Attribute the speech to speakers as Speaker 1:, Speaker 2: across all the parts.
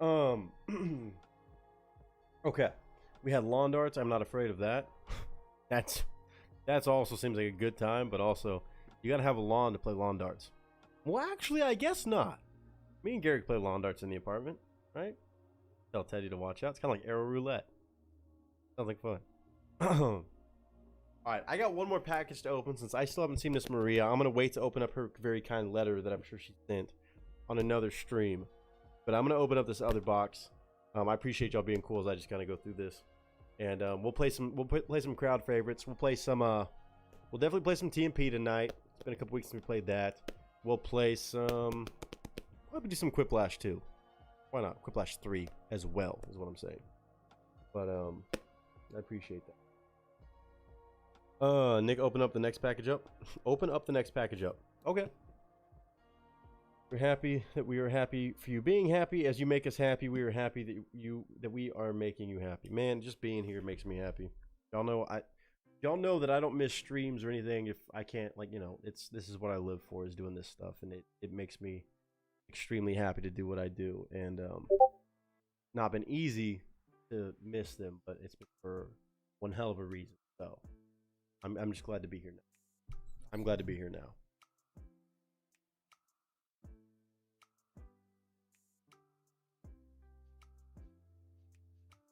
Speaker 1: Um, okay. We had lawn darts. I'm not afraid of that. That's that's also seems like a good time, but also you gotta have a lawn to play lawn darts. Well, actually, I guess not. Me and Garrick play lawn darts in the apartment, right? Tell Teddy to watch out. It's kind of like arrow roulette. Sounds like fun. All right, I got one more package to open since I still haven't seen Miss Maria. I'm gonna wait to open up her very kind letter that I'm sure she sent on another stream. But I'm gonna open up this other box. I appreciate y'all being cool as I just kind of go through this, and we'll play some crowd favorites. We'll play some we'll definitely play some TMP tonight. It's been a couple weeks since we played that. We'll play some. Probably do some Quiplash too. Why not? Quiplash 3 as well is what I'm saying. But I appreciate that. Nick, open up the next package up. Open up the next package up. Okay. We're happy that we are happy for you being happy. As you make us happy, we are happy that we are making you happy. Man, just being here makes me happy. Y'all know that I don't miss streams or anything if I can't, like, you know, this is what I live for, is doing this stuff, and it makes me extremely happy to do what I do. And not been easy to miss them, but it's been for one hell of a reason. So I'm just glad to be here now. I'm glad to be here now.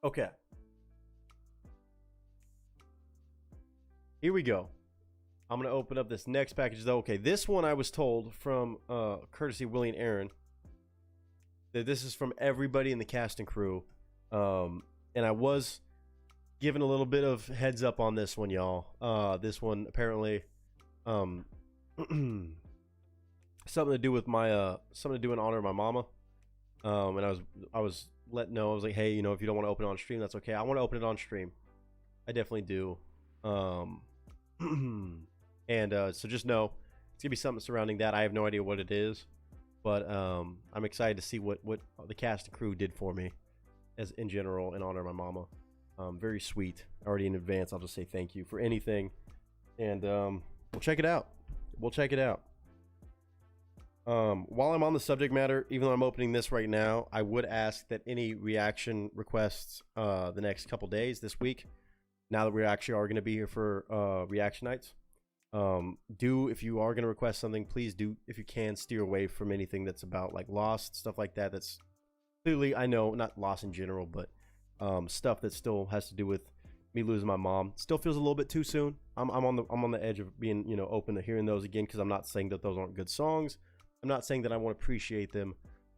Speaker 1: Okay. Here we go. I'm going to open up this next package though. Okay, this one I was told from courtesy Willie and Aaron that this is from everybody in the cast and crew. And I was given a little bit of heads up on this one, y'all. This one apparently something to do with my something to do in honor of my mama. And I was let know, I was like, hey, you know, if you don't want to open it on stream, that's okay. I want to open it on stream. I definitely do. And so just know it's gonna be something surrounding that. I have no idea what it is, but I'm excited to see what the cast and crew did for me as in general in honor of my mama. Very sweet. Already in advance, I'll just say thank you for anything, and we'll check it out. While I'm on the subject matter, even though I'm opening this right now, I would ask that any reaction requests the next couple days this week, now that we actually are going to be here for reaction nights, if you are going to request something, please do, if you can, steer away from anything that's about like Lost, stuff like that. That's clearly, I know, not Lost in general, but stuff that still has to do with me losing my mom. Still feels a little bit too soon. I'm on the edge of being, you know, open to hearing those again, because I'm not saying that those aren't good songs. I'm not saying that I won't appreciate them,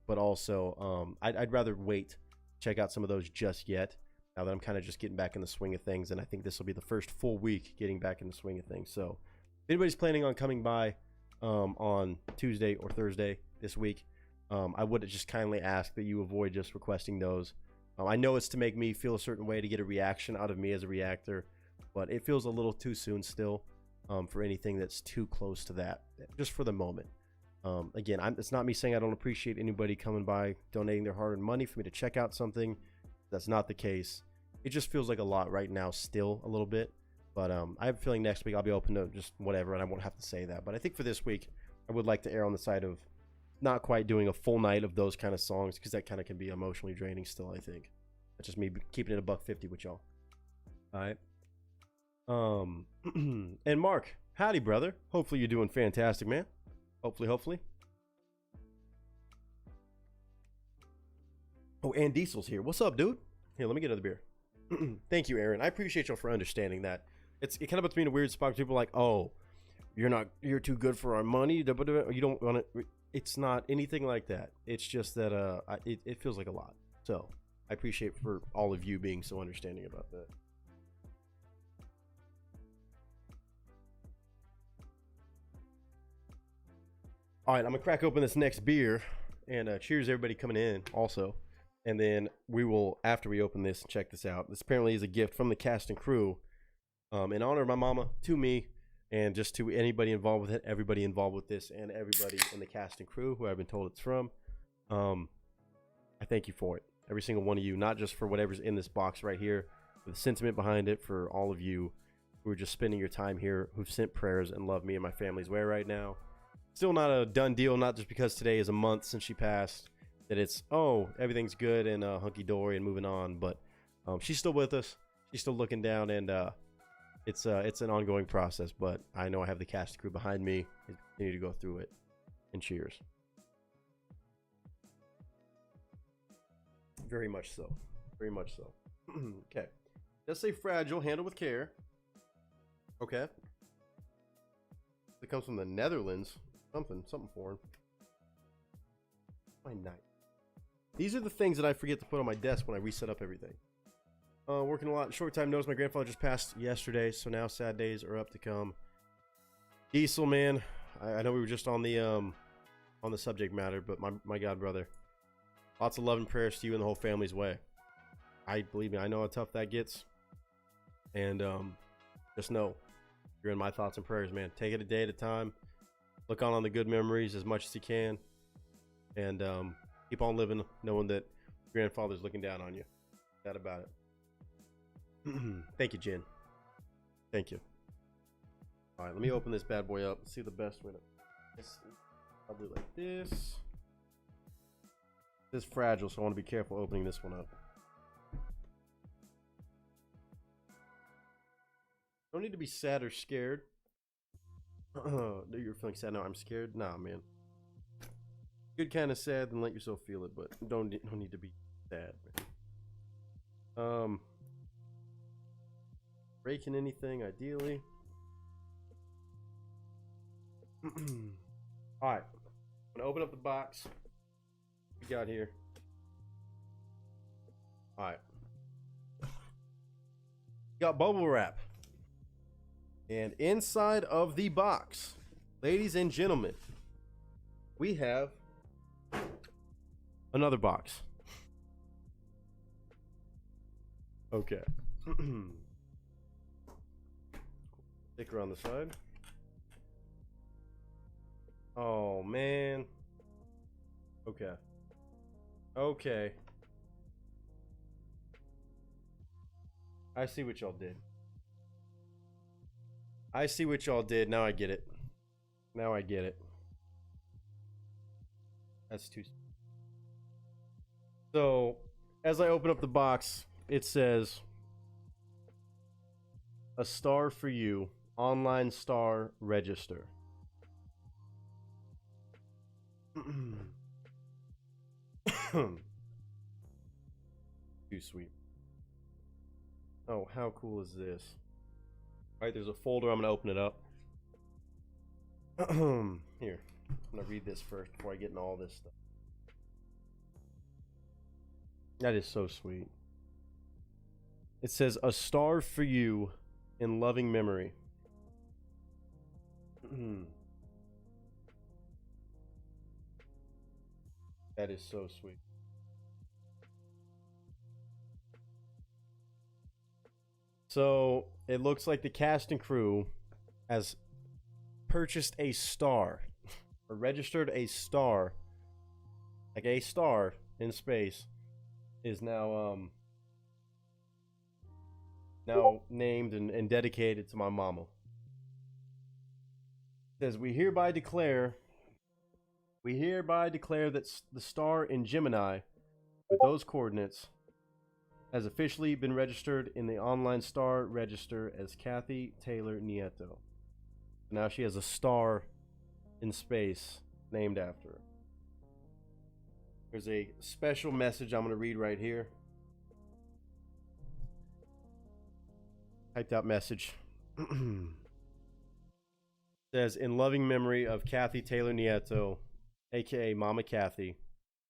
Speaker 1: but also I'd rather wait, check out some of those just yet, now that I'm kind of just getting back in the swing of things, and I think this will be the first full week getting back in the swing of things. So if anybody's planning on coming by on Tuesday or Thursday this week, I would just kindly ask that you avoid just requesting those. I know it's to make me feel a certain way, to get a reaction out of me as a reactor, but it feels a little too soon still for anything that's too close to that, just for the moment. Again, it's not me saying I don't appreciate anybody coming by, donating their hard-earned money for me to check out something. That's not the case. It just feels like a lot right now, still a little bit. But I have a feeling next week I'll be open to just whatever, and I won't have to say that. But I think for this week, I would like to err on the side of not quite doing a full night of those kind of songs, because that kind of can be emotionally draining still, I think. That's just me keeping it $1.50 with y'all. All right. And Mark, howdy, brother. Hopefully you're doing fantastic, man. Hopefully. Oh, and Diesel's here. What's up, dude? Here, let me get another beer. Thank you, Aaron. I appreciate y'all for understanding that. It kind of puts me in a weird spot. People are like, oh, you're too good for our money. You don't want to. It's not anything like that. It's just that it feels like a lot. So I appreciate for all of you being so understanding about that. All right, I'm gonna crack open this next beer, and cheers everybody coming in also. And then we will, after we open this, check this out. This apparently is a gift from the cast and crew in honor of my mama, to me, and just to anybody involved with it, everybody involved with this, and everybody in the cast and crew who I've been told it's from. I thank you for it, every single one of you, not just for whatever's in this box right here, but the sentiment behind it, for all of you who are just spending your time here, who've sent prayers and love me and my family's way right now. Still not a done deal, not just because today is a month since she passed, that it's, oh, everything's good and hunky-dory and moving on, but she's still with us. She's still looking down, and it's an ongoing process, but I know I have the cast crew behind me and continue to go through it. And cheers. Very much so. Very much so. Okay. Let's say fragile, handled with care. Okay. It comes from the Netherlands. Something foreign. My knife. These are the things that I forget to put on my desk when I reset up everything. Working a lot. Short time notice. My grandfather just passed yesterday, so now sad days are up to come. Diesel, man. I know we were just on the subject matter, but my God, brother. Lots of love and prayers to you and the whole family's way. Believe me, I know how tough that gets. And just know you're in my thoughts and prayers, man. Take it a day at a time. Look on the good memories as much as you can. And keep on living knowing that your grandfather's looking down on you. That about it. Thank you, Jen. Thank you. All right, let me open this bad boy up. See the best way to... Probably like this. This is fragile, so I want to be careful opening this one up. Don't need to be sad or scared. You're feeling sad now. I'm scared. Nah, man. Good kind of sad, then let yourself feel it, but don't need to be sad, man. Breaking anything, ideally. Alright. I'm gonna open up the box. What we got here? Alright. Got bubble wrap. And inside of the box, ladies and gentlemen, we have another box. Okay. Sticker on the side. Oh, man. Okay. Okay. I see what y'all did. I see what y'all did. Now I get it. Now I get it. That's too... So, as I open up the box, it says, "A star for you. Online star register." Too sweet. Oh, how cool is this? Alright, there's a folder. I'm going to open it up. Here. I'm going to read this first before I get into all this stuff. That is so sweet. It says, "A star for you in loving memory." That is so sweet. So it looks like the cast and crew has purchased a star or registered a star, like a star in space, is now named and dedicated to my mama. It says, we hereby declare that the star in Gemini with those coordinates has officially been registered in the online star register as Kathy Taylor Nieto. Now she has a star in space named after her. There's a special message I'm going to read right here. Typed out message. Says, "In loving memory of Kathy Taylor Nieto, aka Mama Kathy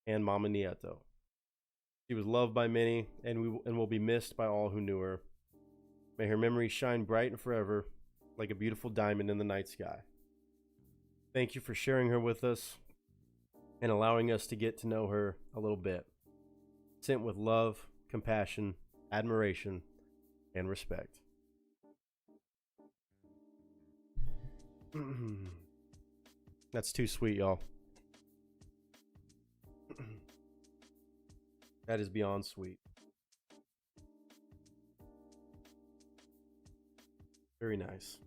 Speaker 1: and Mama Nieto. She was loved by many and will be missed by all who knew her. May her memory shine bright and forever like a beautiful diamond in the night sky. Thank you for sharing her with us and allowing us to get to know her a little bit. Sent with love, compassion, admiration, and respect." That's too sweet, y'all. That is beyond sweet. Very nice.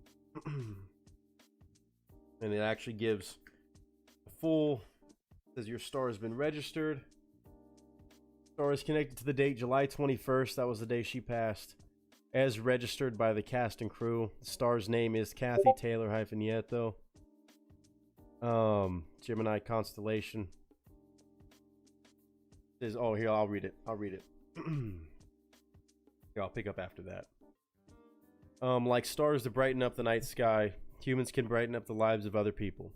Speaker 1: And it actually gives a full, says your star has been registered. Star is connected to the date July 21st. That was the day she passed. As registered by the cast and crew. The star's name is Kathy Taylor Nieto. Gemini constellation. Is oh here I'll read it. Here, I'll pick up after that. Like stars to brighten up the night sky, humans can brighten up the lives of other people.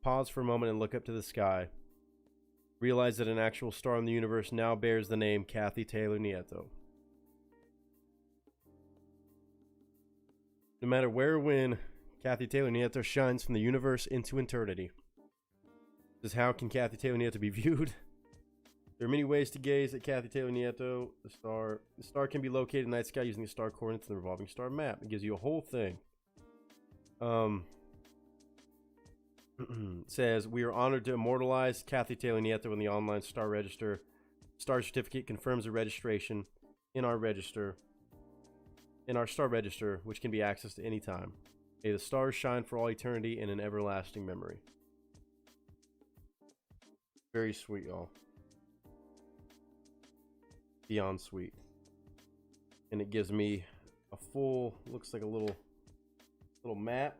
Speaker 1: Pause for a moment and look up to the sky. Realize that an actual star in the universe now bears the name Kathy Taylor Nieto. No matter where or when, Kathy Taylor Nieto shines from the universe into eternity. Just how can Kathy Taylor Nieto be viewed? There are many ways to gaze at Kathy Taylor Nieto, the star. The star can be located in the night sky using the star coordinates in the revolving star map. It gives you a whole thing. It says, we are honored to immortalize Kathy Taylor Nieto in the online star register. Star certificate confirms the registration in our star register, which can be accessed at any time. May the stars shine for all eternity in an everlasting memory. Very sweet, y'all. Beyond sweet. And it gives me a full, looks like a little map.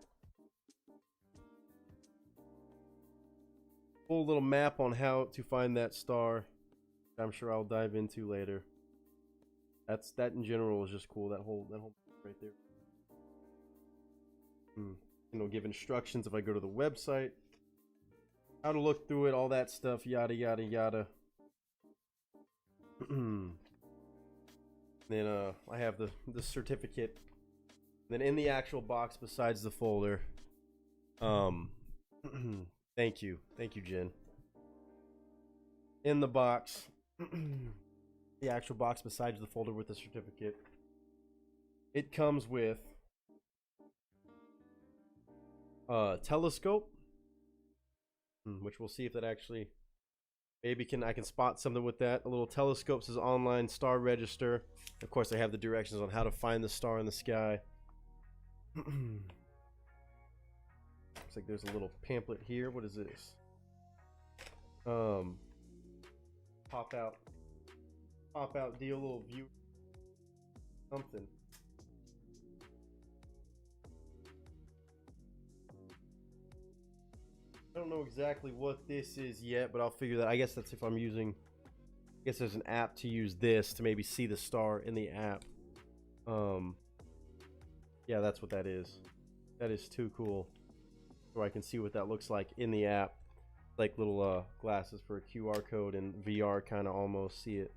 Speaker 1: Full little map on how to find that star. I'm sure I'll dive into later. That in general is just cool. That whole right there. You know, give instructions if I go to the website, how to look through it, all that stuff, yada yada yada. Then I have the certificate. Then in the actual box besides the folder, thank you Jen. In the box, the actual box besides the folder with the certificate, it comes with a telescope, which we'll see if that actually maybe I can spot something with that. A little telescope says online star register. Of course, I have the directions on how to find the star in the sky. Looks like there's a little pamphlet here. What is this? Pop out deal, little view, something. I don't know exactly what this is yet, but I'll figure that. I guess that's if I'm using. I guess there's an app to use this to maybe see the star in the app. Yeah, that's what that is. That is too cool. So I can see what that looks like in the app, like little glasses for a QR code and VR, kind of almost see it.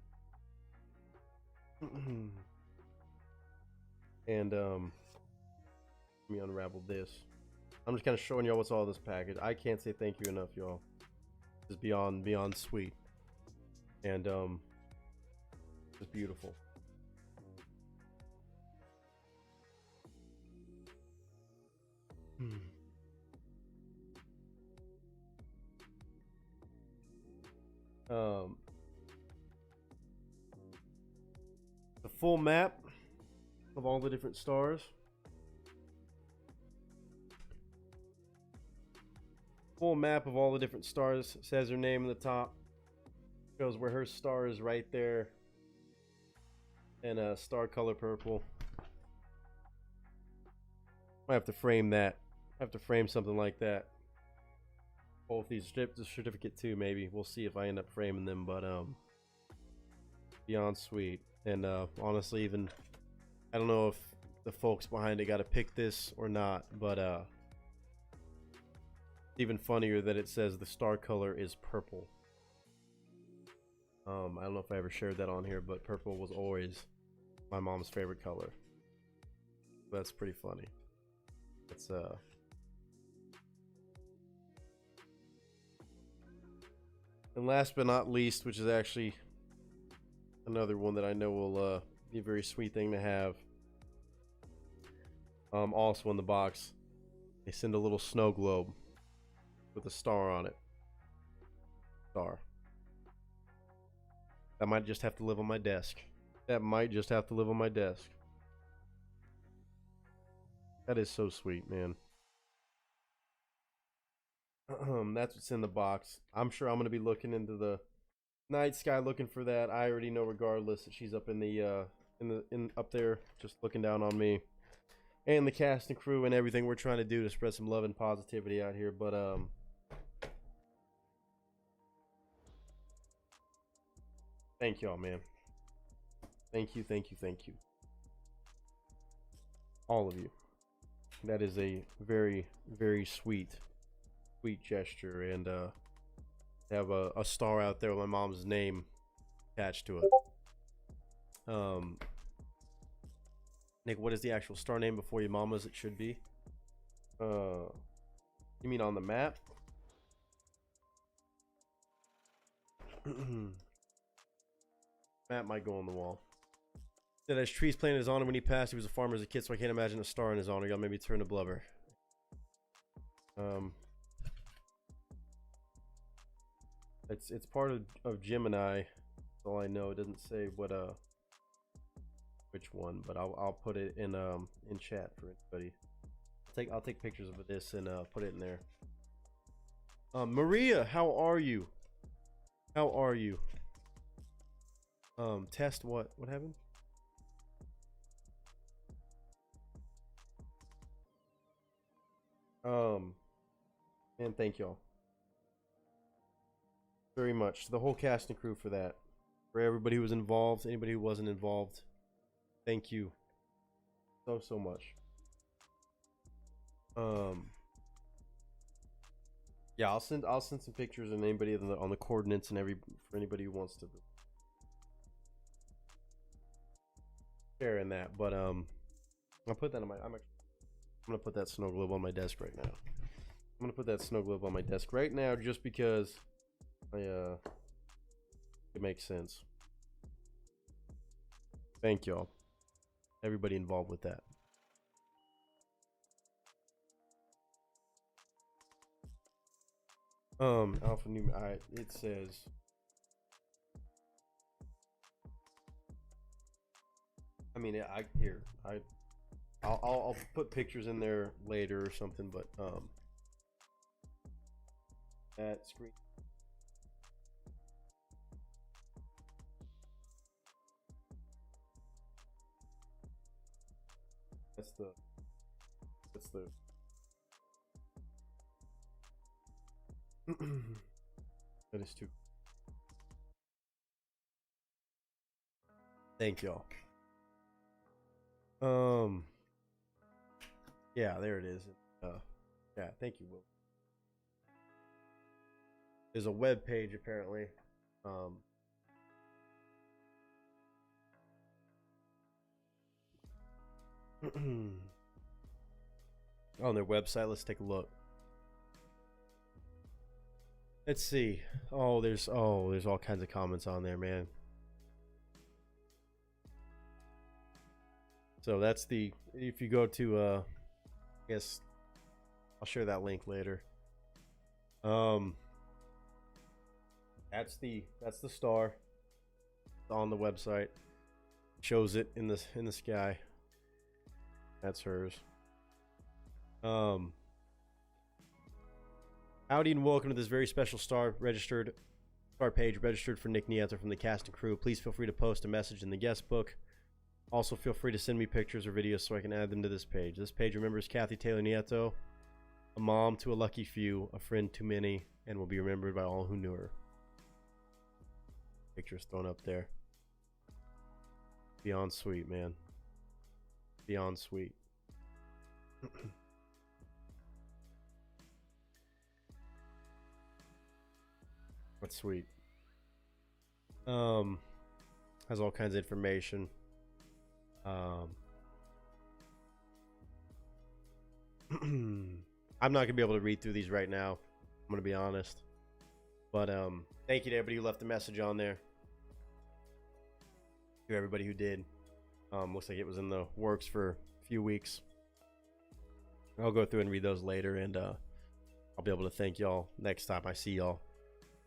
Speaker 1: And let me unravel this. I'm just kind of showing y'all what's all in this package. I can't say thank you enough, y'all. It's beyond sweet, and it's beautiful. The full map of all the different stars. Full map of all the different stars. Says her name in the top. Shows where her star is right there. And a star color purple. I have to frame that. I have to frame something like that. Both these, the certificate too, maybe. We'll see if I end up framing them, but beyond sweet. And honestly, even I don't know if the folks behind it got to pick this or not, but even funnier that it says the star color is purple. I don't know if I ever shared that on here, but purple was always my mom's favorite color. That's pretty funny. It's and last but not least, which is actually another one that I know will be a very sweet thing to have. Also in the box, they send a little snow globe with a star on it. Star. That might just have to live on my desk. That might just have to live on my desk. That is so sweet, man. That's what's in the box. I'm sure I'm going to be looking into the Night Sky looking for that. I already know regardless that she's up in the up there just looking down on me and the cast and crew and everything we're trying to do to spread some love and positivity out here. But thank y'all, man. Thank you, thank you, thank you. All of you. That is a very, very sweet gesture, and have a star out there with my mom's name attached to it. Nick, what is the actual star name before your mama's? It should be. You mean on the map? Map might go on the wall. That has trees planted in his honor when he passed. He was a farmer as a kid, so I can't imagine a star in his honor. Y'all made me turn to blubber. It's part of Gemini. That's all I know. It doesn't say what which one, but I'll put it in chat for anybody. I'll take pictures of this and put it in there. Maria, how are you? How are you? Test what happened? And thank y'all very much, the whole cast and crew, for that, for everybody who was involved, anybody who wasn't involved. Thank you so much. Yeah, I'll send some pictures and anybody on the coordinates and for anybody who wants to share in that. But I'll put that on I'm gonna put that snow globe on my desk right now. I'm gonna put that snow globe on my desk right now just because it makes sense. Thank y'all, everybody involved with that. Alpha New, it says I mean, I'll put pictures in there later or something, but that screen. That's the that is too. Thank y'all. Yeah, there it is. Yeah, thank you, Will. There's a web page apparently. On their website, let's take a look. Let's see. There's all kinds of comments on there, man. So that's if you go to I guess I'll share that link later. That's the star on the website. Shows it in the sky. That's hers. Howdy and welcome to this very special star page registered for Nick Nieto from the cast and crew. Please feel free to post a message in the guest book. Also feel free to send me pictures or videos so I can add them to this page. This page remembers Kathy Taylor Nieto, a mom to a lucky few, a friend to many, and will be remembered by all who knew her. Pictures thrown up there. Beyond sweet, man. Beyond sweet. That's sweet. Has all kinds of information. I'm not gonna be able to read through these right now. I'm gonna be honest. But thank you to everybody who left a message on there. To everybody who did. Looks like it was in the works for a few weeks. I'll go through and read those later, and I'll be able to thank y'all next time I see y'all.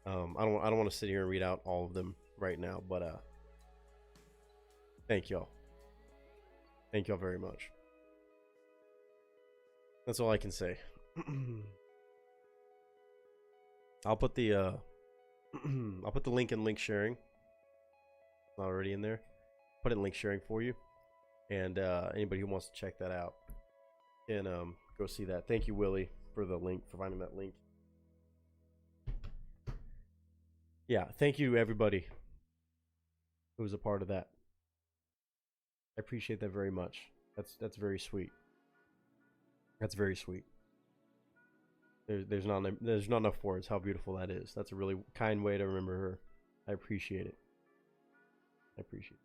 Speaker 1: I don't want to sit here and read out all of them right now, but thank y'all. Thank y'all very much. That's all I can say. I'll put the I'll put the link in link sharing. It's not already in there. Put it in link sharing for you. And anybody who wants to check that out can go see that. Thank you, Willie, for the link, for finding that link. Yeah, thank you to everybody who was a part of that. I appreciate that very much. That's very sweet. That's very sweet. There's not enough words how beautiful that is. That's a really kind way to remember her. I appreciate it. I appreciate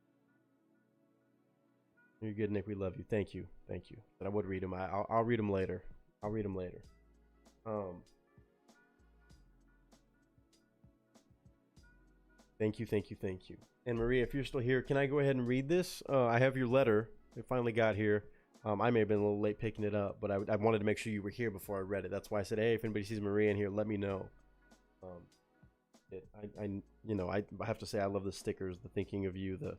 Speaker 1: it. You're good, Nick. We love you. Thank you. Thank you. But I would read them. I'll read them later. I'll read them later. Thank you. Thank you. Thank you. And Maria, if you're still here, can I go ahead and read this? I have your letter. It finally got here. I may have been a little late picking it up, but I wanted to make sure you were here before I read it. That's why I said, hey, if anybody sees Maria in here, let me know. I have to say, I love the stickers, the thinking of you, the